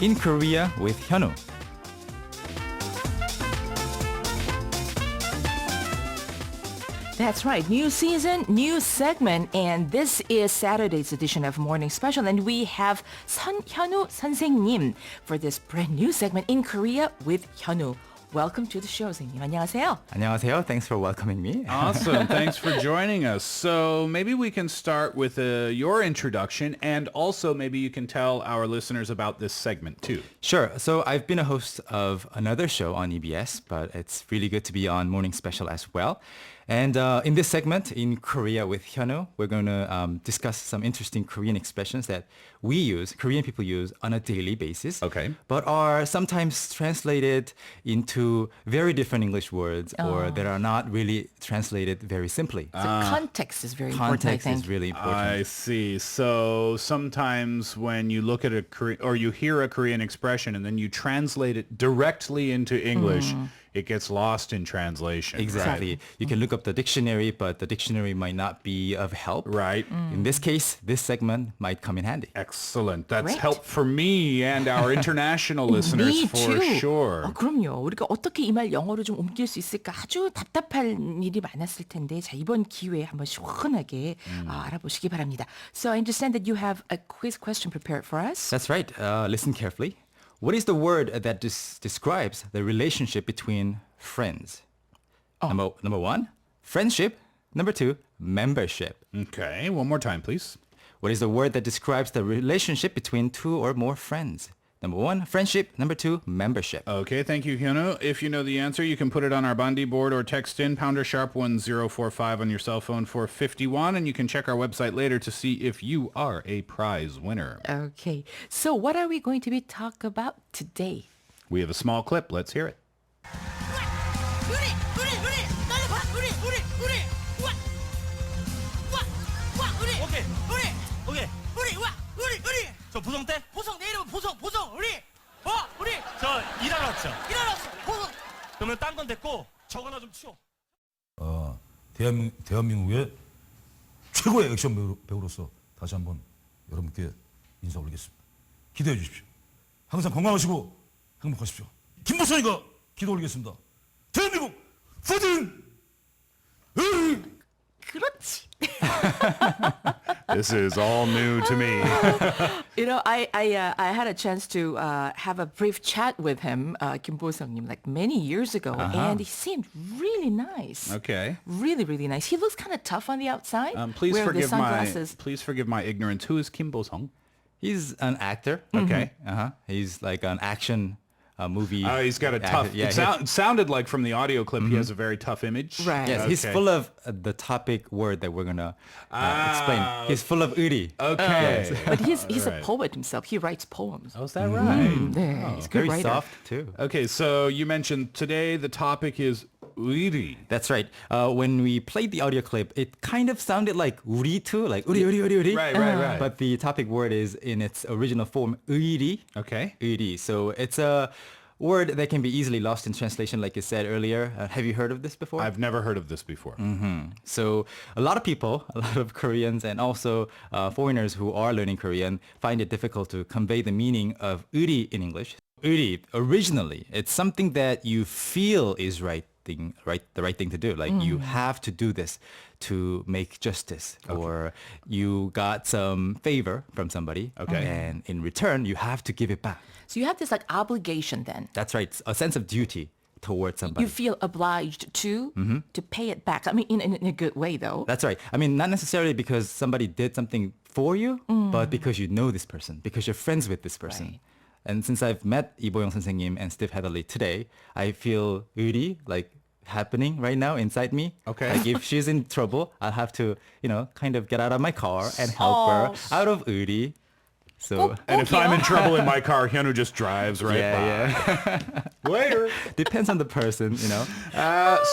In Korea with Hyunwoo. That's right. New season, new segment, and this is Saturday's edition of Morning Special, and we have Hyunwoo 선생님 for this brand new segment in Korea with Hyunwoo. Welcome to the show, 선생님. 안녕하세요. 안녕하세요. Thanks for welcoming me. Awesome. Thanks for joining us. So maybe we can start with your introduction, and also maybe you can tell our listeners about this segment too. Sure. So I've been a host of another show on EBS, but it's really good to be on Morning Special as well. And in this segment, in Korea with Hyunwoo, we're going to discuss some interesting Korean expressions that Korean people use on a daily basis. Okay. But are sometimes translated into very different English words or that are not really translated very simply. So context is very important, I Context think. is really important. I see. So sometimes when you look at a Korean or you hear a Korean expression and then you translate it directly into English, it gets lost in translation. Exactly. You can look up the dictionary, but the dictionary might not be of help. Right. In this case, this segment might come in handy. Excellent. That's Great. help for me and our international listeners Me for too. sure. 그럼요. 우리가 어떻게 이 말 영어로 좀 옮길 수 있을까 아주 답답한 일이 많았을 텐데 자 이번 기회에 한번 시원하게 알아보시기 바랍니다. So I understand that you have a quiz question prepared for us. That's right. Listen carefully. What is the word that describes the relationship between friends? Number one, friendship. Number two, membership. Okay. One more time, please. What is the word that describes the relationship between two or more friends? Number one, friendship. Number two, membership. Okay, thank you, Hyunwoo. If you know the answer, you can put it on our Bandi board or text in #1045 on your cell phone for 51, and you can check our website later to see if you are a prize winner. Okay. So what are we going to be talking about today? We have a small clip. Let's hear it. 저 보성 때? 보성 내 이름은 보성 우리 저 일하러 왔죠? 보성 그러면 딴 건 됐고 저거나 좀 치워. 대한민국의 최고의 액션 배우로서 다시 한번 여러분께 인사 올리겠습니다. 기대해 주십시오. 항상 건강하시고 행복하십시오. 김보성이가 기도 올리겠습니다. 대한민국 파이팅! 그렇지. This is all new to me. You know, I had a chance to have a brief chat with him, Kim Bo-seung님, like many years ago, and he seemed really nice. Okay. Really, really nice. He looks kind of tough on the outside. Please wearing the forgive my ignorance. Who is Kim Bo-sung? He's an actor. Okay. He's like an action movie. Oh, he's got a actor. tough. Yeah, It sounded like from the audio clip he has a very tough image. Right. Yes, he's Okay. full of the topic word that we're gonna explain. He's full of uri. Okay. But he's a Right. poet himself. He writes poems. Oh, is that right? Yeah, he's a good Very writer. soft too. Okay, so you mentioned today the topic is 우리. That's right. When we played the audio clip, it kind of sounded like 우리 too, like 우리. Right. But the topic word is in its original form 의리. Okay. 의리. So it's a word that can be easily lost in translation, like you said earlier. Have you heard of this before? I've never heard of this before. So a lot of people, a lot of Koreans and also foreigners who are learning Korean find it difficult to convey the meaning of 의리 in English. 의리, originally, it's something that you feel is the right thing to do. Like you have to do this to make justice, or you got some favor from somebody, Okay. and in return you have to give it back. So you have this like obligation then. That's right, a sense of duty towards somebody. You feel obliged to pay it back. I mean, in a good way though. That's right. I mean, not necessarily because somebody did something for you, but because you know this person, because you're friends with this person. Right. And since I've met 이보영 선생님 and Steve Hadley today, I feel 의리 like happening right now inside me. Okay. Like if she's in trouble, I'll have to, kind of get out of my car and help her out of 의리. So And if I'm in trouble in my car, Hyunwoo just drives right by. yeah. Later. Depends on the person.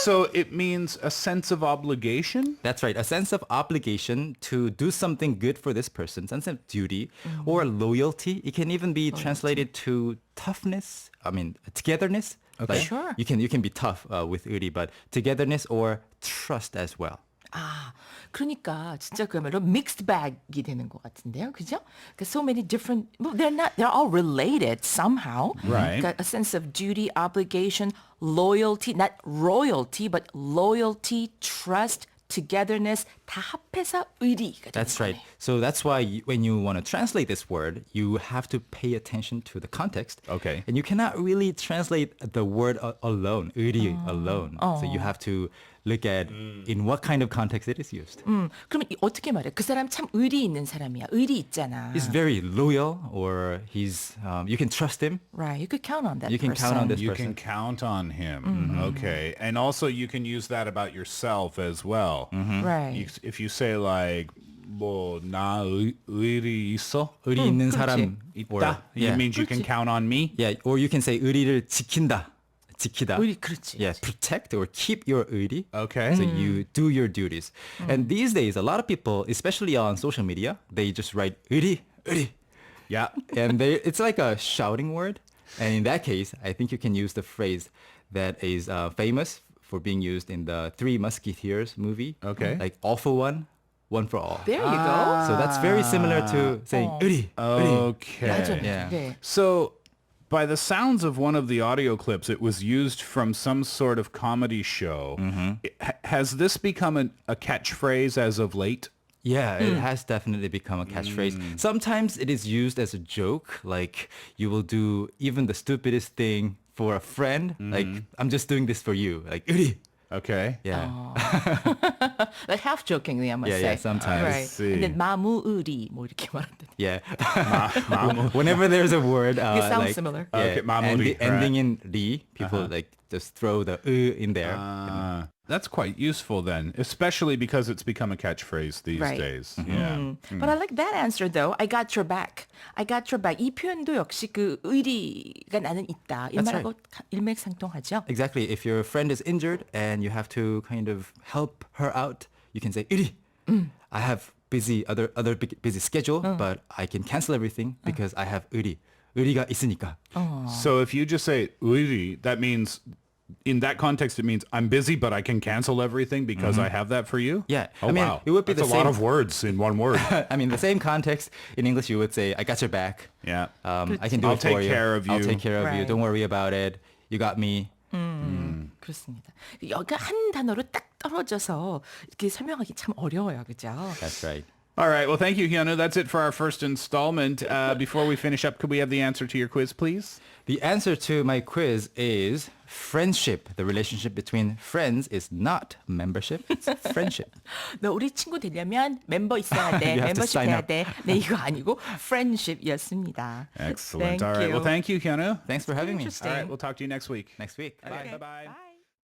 So it means a sense of obligation? That's right. A sense of obligation to do something good for this person, sense of duty or loyalty. It can even be translated to toughness. I mean, togetherness. Okay. Sure. You can be tough with 의리, but togetherness or trust as well. 아, 그러니까 진짜 그야말로 mixed bag이 되는 것 같은데요, 그죠? 그러니까 so many different, well, they're all related somehow. Right. 그러니까 a sense of duty, obligation, loyalty, not royalty, but loyalty, trust, togetherness 다 합해서 의리가 되는 That's right. 거네. So that's why when you want to translate this word, you have to pay attention to the context. Okay. And you cannot really translate the word alone, 의리 alone. So you have to look at in what kind of context it is used. 그러면 어떻게 말해? 그 사람 참 의리 있는 사람이야. 의리 있잖아. He's very loyal, or you can trust him. Right. You could count on that You can person. count on this You person. can count on him. Okay. And also you can use that about yourself as well. Right. If you say like 나 의리 있어? 의리 있는 그렇지. 사람 or 있다? It means you can count on me? Yeah, or you can say 의리를 지킨다. 지키다. 의리, 그렇지. Yeah, protect or keep your 의리. Okay. So you do your duties. And these days, a lot of people, especially on social media, they just write 의리, 의리. Yeah. And it's like a shouting word. And in that case, I think you can use the phrase that is famous for being used in the Three Musketeers movie. Okay. Like all for one, one for all. There you go. So that's very similar to saying 의리, 의리. Okay. 맞아. Yeah. 네. So, by the sounds of one of the audio clips, it was used from some sort of comedy show. Has this become a catchphrase as of late? Yeah, it has definitely become a catchphrase. Sometimes it is used as a joke, like you will do even the stupidest thing for a friend. Like, I'm just doing this for you. Like, 의리. Okay. Yeah. Like half jokingly, I must Yeah, say. yeah, sometimes. Right. see. And then 마무의리 뭐 이렇게 말한다. Yeah. Whenever there's a word, It sounds like, similar. Yeah, Okay, 마무리, ending in 리, people like just throw the in there. That's quite useful then, especially because it's become a catchphrase these Right. days. Yeah. But I like that answer though. I got your back. I got your back. 이 표현도 역시 그 의리가 나는 있다. 이 That's 말하고 일맥상통하죠. Exactly. If your friend is injured and you have to kind of help her out, you can say 의리. I have other busy schedule, but I can cancel everything because I have 의리. 의리가 있으니까. So if you just say 의리, that means in that context it means I'm busy but I can cancel everything because I have that for you? Yeah. Oh I mean, wow. it would be That's the a lot same- of words in one word. I mean, the same context in English, you would say, I got your back. Yeah. I can do I'll it for take you. care of I'll you. take care of you. Right. Don't worry about it. You got me. 그렇습니다. 여기가 한 단어로 딱 떨어져서 이렇게 설명하기 참 어려워요, 그죠? That's right. All right. Well, thank you, Hyunwoo. That's it for our first installment. Before we finish up, could we have the answer to your quiz, please? The answer to my quiz is friendship. The relationship between friends is not membership. It's friendship. 너 우리 친구 되려면 멤버 있어야 돼. You have to 멤버십 sign 해야 up. 돼. 네, 이거 아니고 friendship이었습니다. Excellent. Thank All right. you. Well, thank you, Hyunwoo. Thanks for having me. Interesting. All right. We'll talk to you next week. Next week. All right. Okay. Bye-bye. Bye.